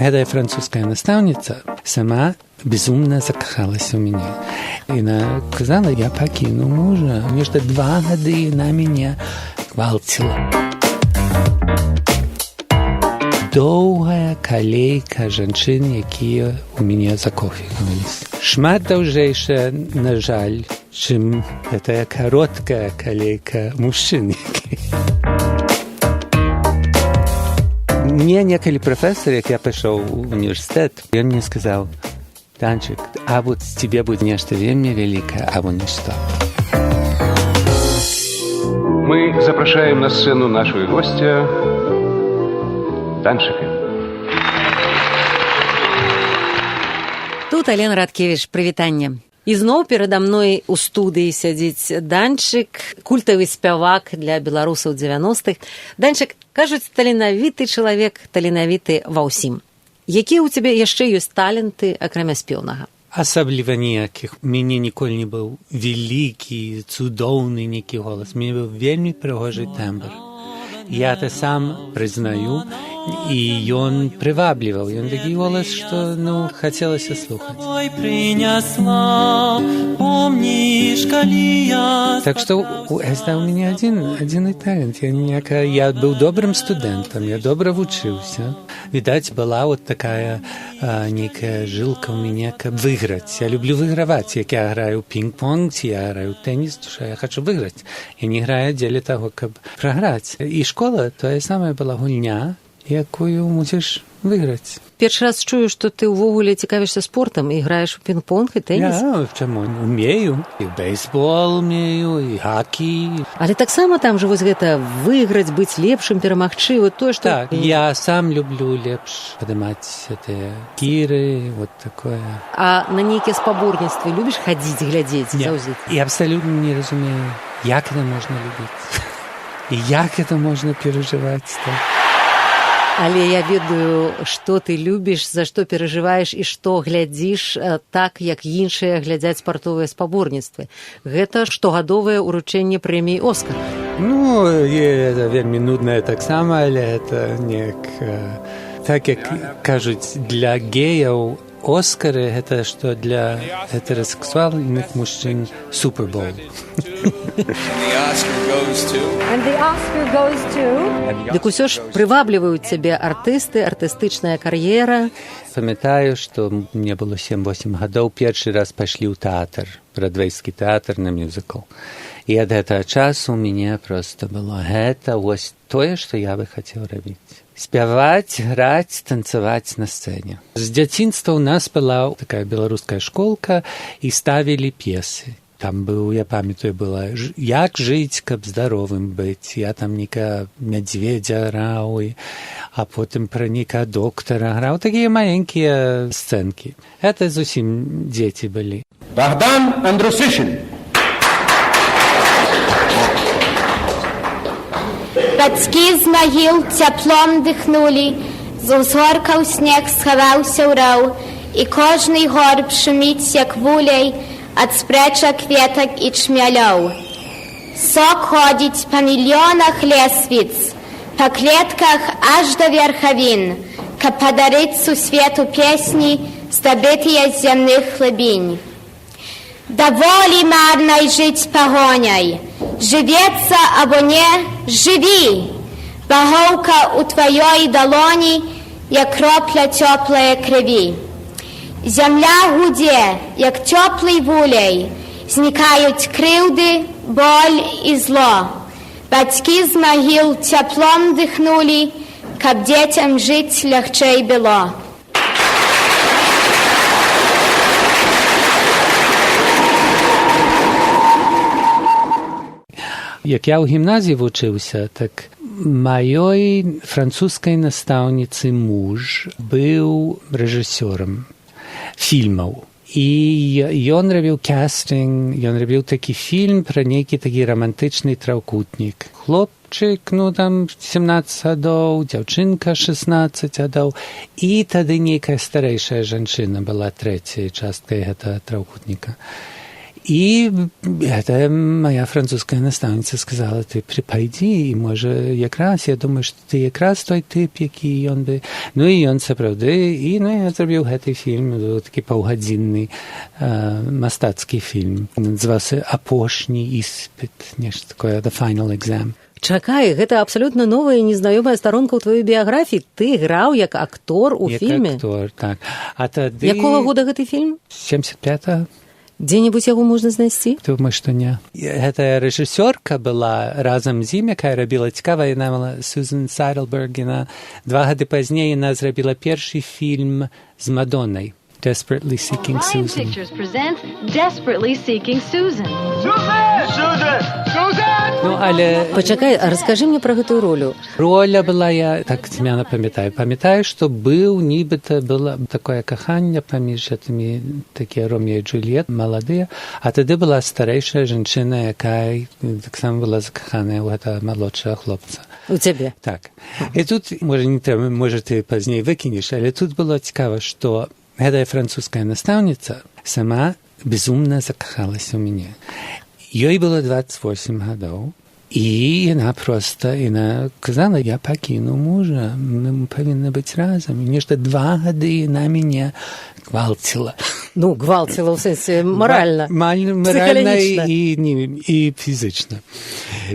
Гэтая французская наставница сама безумно закахалась у меня. И она сказала, я покину мужа. Между 2 года она меня гвалтила. Доўгая калейка жанчын, якія ў мяне закохваліся. Шмат даўжэйшая, на жаль, чым гэтая кароткая калейка мужчын. Мне некалі прафесор, як я пайшоў у універсітэт, ён мне сказаў, Данчик, а вот тебе будет нечто вельми великое, а вот ничто. Мы запрашаем на сцену нашего гостя Данчика. Тут Алена Радкевіч, прывітанне. І зноў перада мной у студыі сядзіць Данчык, культавы спявак для беларусаў 90-х. Данчык, кажуць, таленавіты чалавек, таленавіты ва ўсім. Якія ў цябе яшчэ ёсць таленты, акрамя спеўнага? Асабліва ніякіх. Мяне ніколі не быў вялікі, цудоўны нейкі голас. Мне быў вельмі прыгожы тэмбр. Я это сам прызнаю, і ён прывабліваў. Ён такі голас, што, хацелася слухаць. Так што гэта ў мяне адзіны талент. Я быў добрым студэнтам, я добра вучыўся. Відаць, была вот такая нейкая жылка ў мяне, каб выйграць. Я люблю выйграваць. Як я граю ў пінг-понг, ці я граю ў тэніс, то я хачу выйграць. Я не граю дзеля таго, каб праграць. І школа тое самае была гульня, якую мусіш выйграць. Першы раз чую, што ты ўвогуле цікавішся спортам і граеш у пінг-понг і тэніс. Я, чаму? Умею. І бейсбол умею, і хакі. Але таксама там жа вось гэта выйграць, быць лепшым, перамагчы, вот тое, што... Так, я сам люблю лепш падымаць гэтыя кіры, вот такое. А на нейкія спаборніцтвы любіш хадзіць, глядзець, заўзіць? Я абсалютна не разумею, як это можна любіць. І як это можна перажываць, так. Але я ведаю, што ты любіш, за што перажываеш і што глядзіш так, як іншыя глядзяць спартовыя спаборніцтвы. Гэта штогадовае ўручэнне прэміі «Оскар». Это вельмі нуднае таксама, але это неяк... Так, як кажуць, для геяў «Оскары» — гэта што для гетерасексуальных мужчын «Супербол». Дык усё ж прывабліваюць цябе артысты, артыстычная кар'ера. Памятаю, што мне было 7-8 гадоў, першы раз пайшлі ў тэатр, брадвейскі тэатр на мюзікл. І ад гэтага часу ў мяне проста было гэта вось тое, што я бы хацеў рабіць. Спяваць, граць, танцаваць на сцэне. З дзяцінства ў нас была такая беларуская школка і ставілі п'есы. Там быў, я памятаю, была «Як жыць, каб здаровым быць». Я там нейкага мядзведзя граў, а потым пра нейкага доктара граў. Такія маленькія сцэнкі. Это зусім дзеці былі. Богдан Андрусишин. Бацькі з магіл цяплом дыхнулі, з узгоркаў снег схаваўся ў раў, і кожны горб шуміць, як вуляй, ад спрэчак кветак і чмялёў. Сок ходзіць па мільёнах лесвіц, па клетках аж да верхавін, каб падарыць сусвету песні, здабытыя з зямных глыбінь. Даволі марнай жыць пагоняй, жывецца або не, жыві! Багоўка ў тваёй далоні, як кропля цёплае крыві. Зямля гудзе, як цёплый вулей, знікаюць крыўды, боль і зло. Бацькі з магіл цяплом дыхнулі, каб дзецям жыць лягчэй было. Як я ў гімназіі вучыўся, так маёй французскай настаўніцы муж быў рэжысёрам фільмаў. І ён рабіў кастынг, ён рабіў такі фільм пра нейкі такі рамантычны траўкутнік. Хлопчык, там 17 гадоў, дзяўчынка 16 гадоў, і тады нейкая старэйшая жанчына была трэцяй часткай гэтага траўкутніка. И это моя французская наставница сказала, ты пойди, и може якраз, я думаю, що ти якраз той тип, який он би. Ну і он це правди, і я зробив цей фільм, такий півгодинний мастацький фільм. Називався «Апошній іспит», нешта таке, «The Final Exam». Чакай, гэта абсолютно новая і незнаёмая старонка ў твоёй біяграфіі. Ты граў як актор у фільме? Як актор, так. А тады... Якога года гэты фільм? 75-го. Дзе-небудзь яго можна знайсці? Думаю, што не. Гэта рэжысёрка была разам з ім, якая рабіла цікава, яна была Сюзан Сайдлберг, яна 2 гады пазней яна зрабіла першы фільм з Мадоннай. Desperately Seeking Lion Susan. Pictures presents Desperately Seeking Susan. Ну, але Пачакай, а раскажы мне пра гэтую ролю. роля была, я так цьмяна памятаю. Памятаю, што быў, нібыта было такое каханне паміж гэтымі такія Ромео і Джульет, маладыя, а тады была старэйшая жанчына, якая таксама была закаханая ў гэта малодшага хлопца. У цябе? Так. І тут, можа ты пазней выкінеш, але тут было цікава, што гэтая французская настаўніца сама безумна закахалася ў мяне. Ёй было 28 гадоў, і яна проста, яна казала, я пакіну мужа, мы павінны быць разам. І нешта 2 гады яна мяне гвалціла. Ну, гвалціла ў сэнсе маральна. Маральна і фізічна.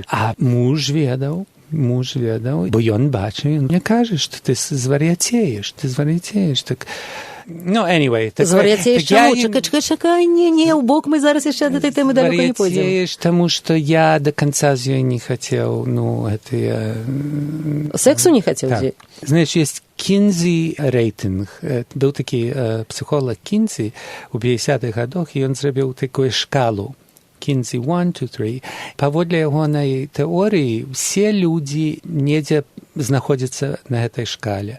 А муж ведаў, бо ён бачыў, ён мне кажа, што ты звар'яцееш, так... Ну, anyway. Звар'яцееш чаму? Чакай, не, у бок мы зараз яшчэ да этой тэмы далёка не пойдзем. Звар'яцееш, таму што я да канца з ёй не хацеў, гэтыя... Сексу не хацеў з ёй? Знаеш, ёсць Кінзі рэйтынг. Быў такі псіхолог Кінзі ў 50-х гадах, і ён зрабіў такую шкалу. Кінзі 1, 2, 3. Паводле ягонай тэорыі, усе людзі недзе знаходзяцца на гэтай шкале.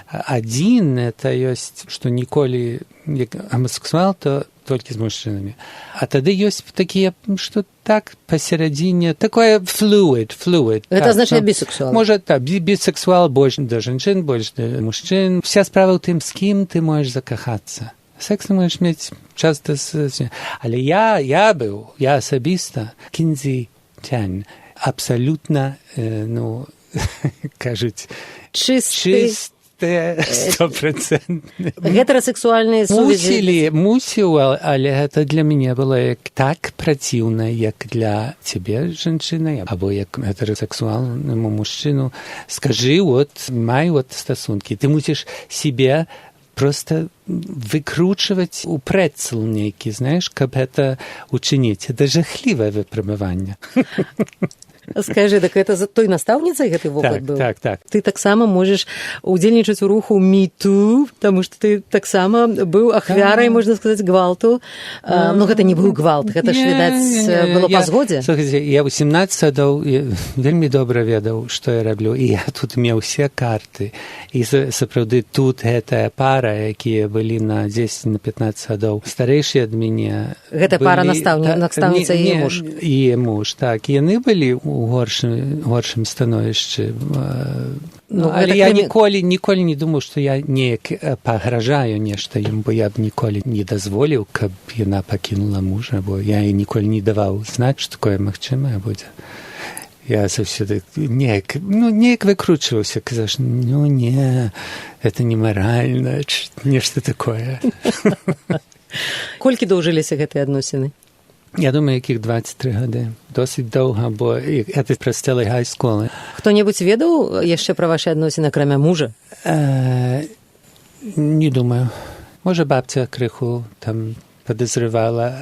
Адзін это ёсць, што ніколі гомасексуал, то толькі з мужчынамі. А тады ёсць такія, што так пасерадзіне, такое fluid. Гэта значыць бісексуал. Можа, так, бісексуал больш да жанчын, больш да мужчын. Вся справа ў тым, з кім ты можаш закахацца. Секс ты можаш мець часта з... Але я асабіста, Кінзі 10, абсалютна, кажуць, чысты, 100%. Гетерасексуальныя сувязі. Мусіў, але гэта для мяне было так праціўна, як для цябе, жанчына, або як гетерасексуальнаму мужчыну. Скажы, май стасункі. Ты мусіш себе просто выкручваць у прэцэл нейкі, знаеш, каб гэта учыніць. Гэта жахлівае выпрабаванне. Скажи, так это за той настаўніцай гэты вопыт быў? Так. Ты таксама можаш удзельнічаць у руху Me Too, таму што ты таксама быў ахвярай, можна сказаць, гвалту. Но гэта не быў гвалт, гэта ж, відаць, было па згодзе. Слухайце, я 18 гадоў вельмі добра ведаў, што я раблю, і я тут меў усе карты. І сапраўды тут гэтая пара, якія былі на 10-15 гадоў старэйшыя ад мяне. Гэта пара настаўніца і муж. І муж, так. Яны былі у горшым становішчы. Але я ніколі не думаў, што я неяк пагражаю нешта ім, бо я б ніколі не дазволіў, каб яна пакінула мужа, бо я ёй ніколі не даваў знаць, што такое магчымае будзе. Я заўсёды неяк выкручваўся, казаш, не, это не маральна, нешта такое. Колькі доўжыліся гэтыя адносіны? Я думаю, якіх 23 гады. Досыць доўга, бо гэта праз цэлай гай-сколы. Хто-небудзь ведаў яшчэ пра вашы адносіны, акрамя мужа? Не думаю. Можа, бабця крыху там падазрывала.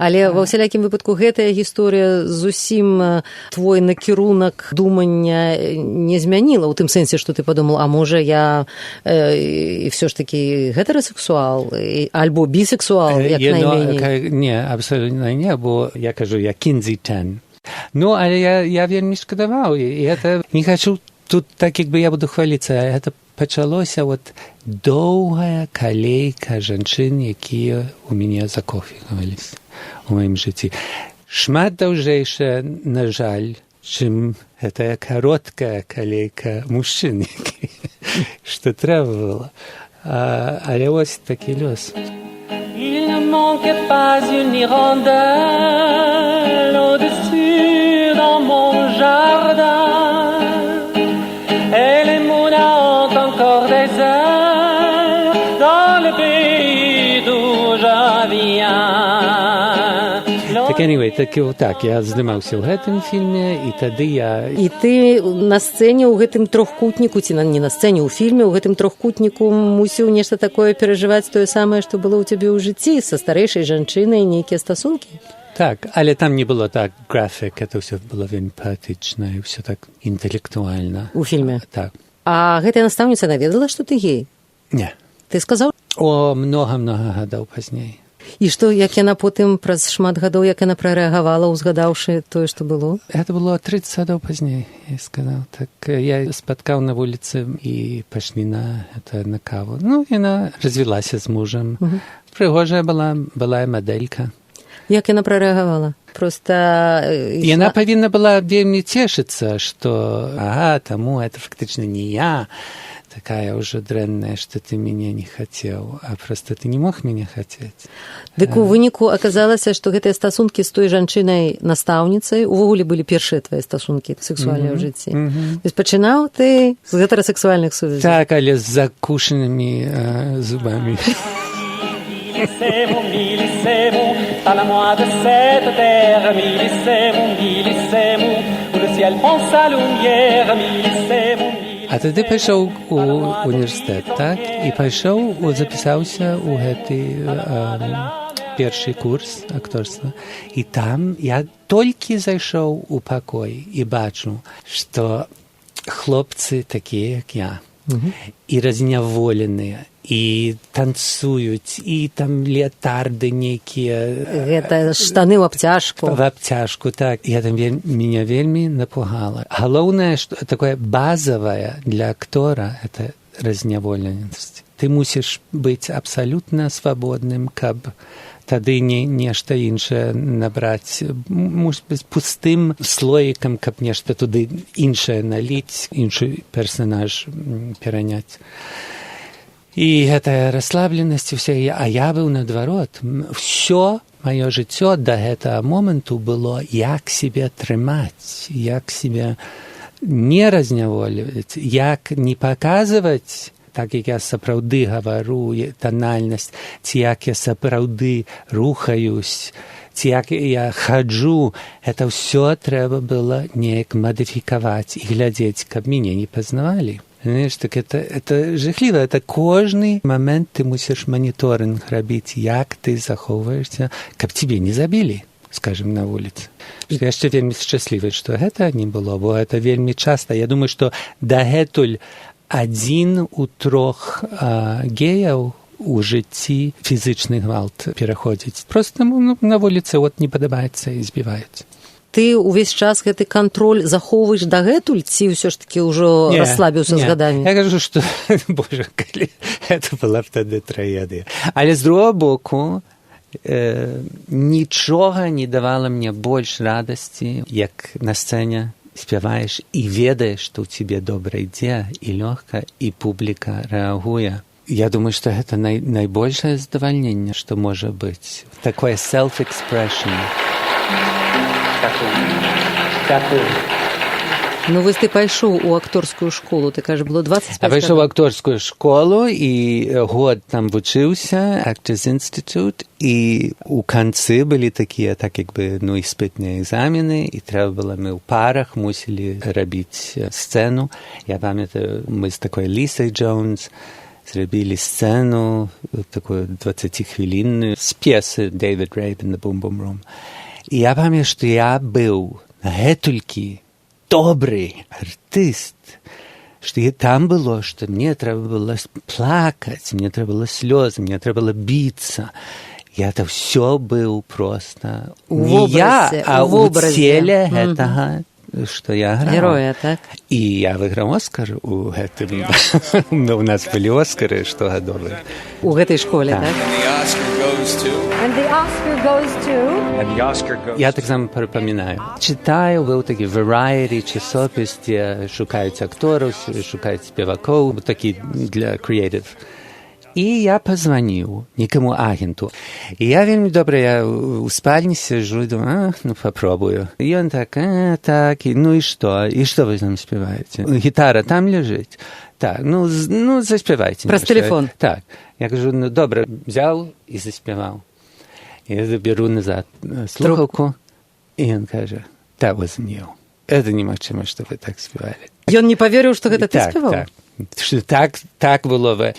Але ва ўсялякім выпадку гэтая гісторыя зусім твой накірунак думання не змяніла, у тым сэнсе, што ты падумал, а можа я і все ж такі гетерасексуал альбо бісексуал, як найменей? Не, абсолютно не, бо я кажу, я Кінзі 10. Ну, але я вельмі шкадаваў, і гэта не хачу тут так, як бы я буду хваліцца, а гэта пачалося доўгая калейка жанчын, якія у мяне закохваліся у маім жыцці. Шмат даўжэйшая, на жаль, чым гэтая кароткая калейка мужчын, што трэба было. Але вось такі лёс. manque pas une hirondelle au-dessus dans mon jardin. Et les moulins ont encore des airs dans le pays d'où je viens. Так, anyway, так, я здымаўся ў гэтым фільме, і тады я... І ты на сцэне ў гэтым трохкутніку, ці не на сцэне, ў фільме, ў гэтым трохкутніку мусіў нешта такое перажываць, тое самае, што было ў цябе ў жыцці, са старэйшай жанчынай, нейкія стасункі? Так, але там не было так графік, это ўсё было вельмі паэтычна, і ўсё так інтэлектуальна. У фільме? Так. А гэтая настаўніца наведала, што ты гей? Не. Ты сказаў? О, многа-многа гадоў пазней. І што, як яна потым праз шмат гадоў, як яна прарэагавала, узгадаўшы тое, што было? Это было 30 гадоў пазней, я сказаў. Так, я спаткаў на вуліцы і пайшлі на каву. Ну, яна развілася з мужам. Прыгожая была мадэлька. Як яна прарэагавала? Просто... Яна павінна была вельмі цешыцца, што, таму это фактычна не я, такая ўжо дрэнная, што ты мяне не хацеў, а просто ты не мог мяне хацець. Дык у выніку аказалася, што гэтыя стасункі з той жанчынай-настаўніцай увогуле былі першыя твае стасункі сексуальныя ў жыцці. То есть пачынаў ты з гетэрасексуальных сувязей? Так, але з закушанымі зубамі. А тады пайшоў у універсітэт, так? І запісаўся ў гэты першы курс акторства. І там я толькі зайшоў у пакой і бачу, што хлопцы такія, як я, і разняволеныя, і танцуюць, і там леатарды нейкія. Гэта штаны ў абцяжку. В абцяжку, так. І гэта мяне вельмі напугала. Галоўнае, што такое базавае для актора, это разняволенасць. Ты мусіш быць абсалютна свабодным, каб тады нешта іншае набраць. Мусіш быць пустым слоікам, каб нешта туды іншае наліць, іншы персанаж пераняць. І гэтая расслабленасць, а я быў наадварот. Всё маё жыццё да гэтага моманту было, як сябе трымаць, як сябе не разнявольваць, як не паказваць, так як я сапраўды гавару, танальнасць, ці як я сапраўды рухаюсь, ці як я хаджу. Это ўсё трэба было неяк мадыфікаваць і глядзець, каб мяне не пазнавалі. Знаешь, так это жахліва. Это кожны момент ты мусіш моніторинг рабіць, як ты захоўваешся, каб тебе не забілі, скажем, на вуліцы. Я яшчэ вельмі шчаслівы, што гэта не было, бо это вельмі часта. Я думаю, што дагэтуль 1 у 3 геяў у жыцці фізычны гвалт пераходзіць. Просто на вуліцы не падабаецца і збіваюць. Ты ўвесь час гэты кантроль захоўваеш дагэтуль, ці ўсё ж такі ўжо расслабіўся з гадамі? Я кажу, што, боже, калі гэта была б тады трагедыя. Але з другого боку, нічога не давала мне больш радасці, як на сцэне спяваеш і ведаеш, што ў цябе добра ідзе, і лёгка, і публіка рэагуе. Я думаю, што гэта найбольшае задавальненне, што можа быць. Такое self-expression. Ну, вось ты пайшоў у акторскую школу, ты кажаш, было 25 гадоў. Я пайшоў у акторскую школу і год там вучыўся, Actors Institute, і у канцы былі такія, так як бы, іспытныя экзамены, і трэба было, мы ў парах мусілі рабіць сцэну. Я памятаю, мы з такой Лісай Джонс зрабілі сцэну, такую 20-хвілінную, з п'есы David Rabe in the Boom Boom Room. І я памятаю, што я быў гэтулькі добрый артыст, што там было, што мне трэба было плакаць, мне трэба было слёзы, мне трэба было біцца. Я это ўсё быў проста не я, а ў целе гэтага, што я граў. Героя, так? І я выйграў Оскар у гэтым. У нас былі Оскары штогадовыя. У гэтай школе, так? And the Oscar goes to... Я таксама припамінаю. Читаю, быў такі Variety часопіс, дзе шукаюць актораў, шукаюць спевакоў, такі для creative. І я позвонив некому агенту. І я вельми добре, я у спальні сижу і думаю, попробую. І він так, так, ну і що? І що ви там співаєте? Гітара там лежить? Так, ну заспівайте. Про телефон. Так. Я кажу, ну добре, взяв і заспівав. Я беру назад слухавку, і він каже, та возьмів. Это немагчыма, што вы так спявалі. Ён не поверыў, што гэта ты спяваў? Так было бы.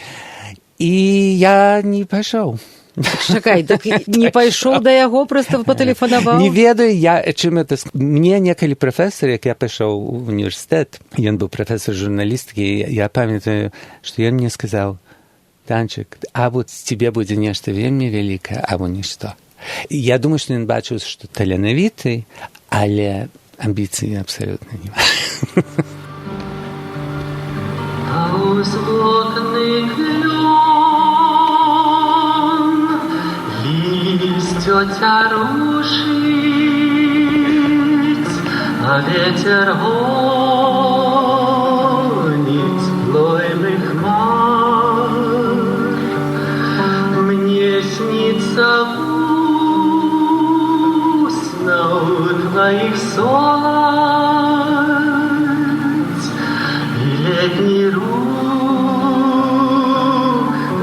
І я не пайшоў. Чакай, так не пайшоў да яго, проста патэлефанаваў? Не ведаю, чым это... Мне некалі прафесор, як я пайшоў у універсітэт, ён быў прафесор журналістыкі, я памятаю, што ён мне сказаў, Данчык, а вот з цябе будзе нешта вельмі вялікае, або нішто. Я думаю, што ён бачыў, што таленавіты, але амбіцыі абсалютна няма. Паўз вокны клён, лісцё рушыць, а ветер гоніць плоймы хмар. Мне снится твоих солнц и летний рух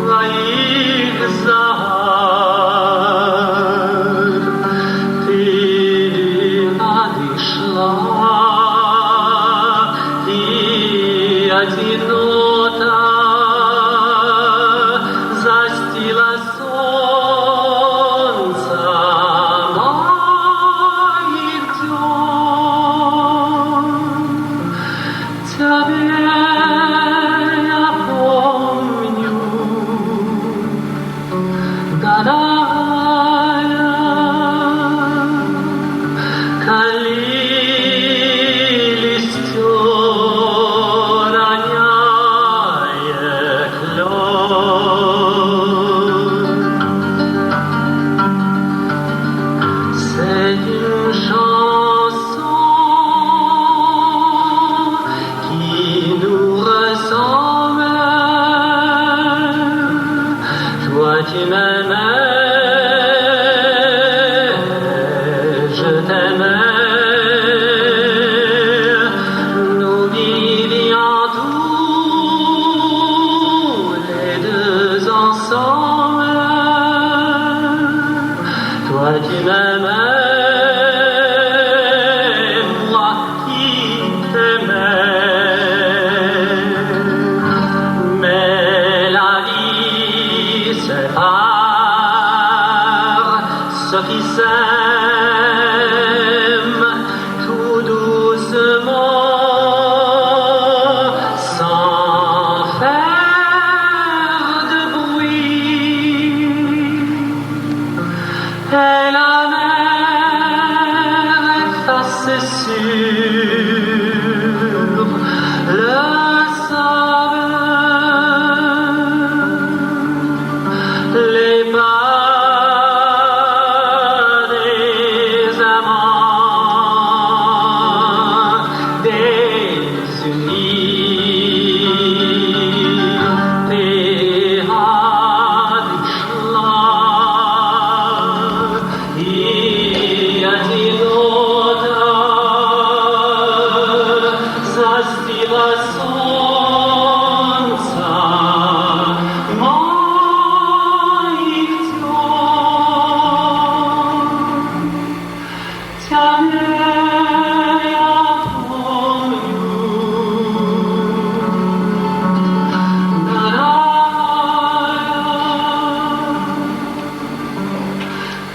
твоих зар. Ты надышла, ты одинота застила солнце.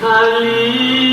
Ali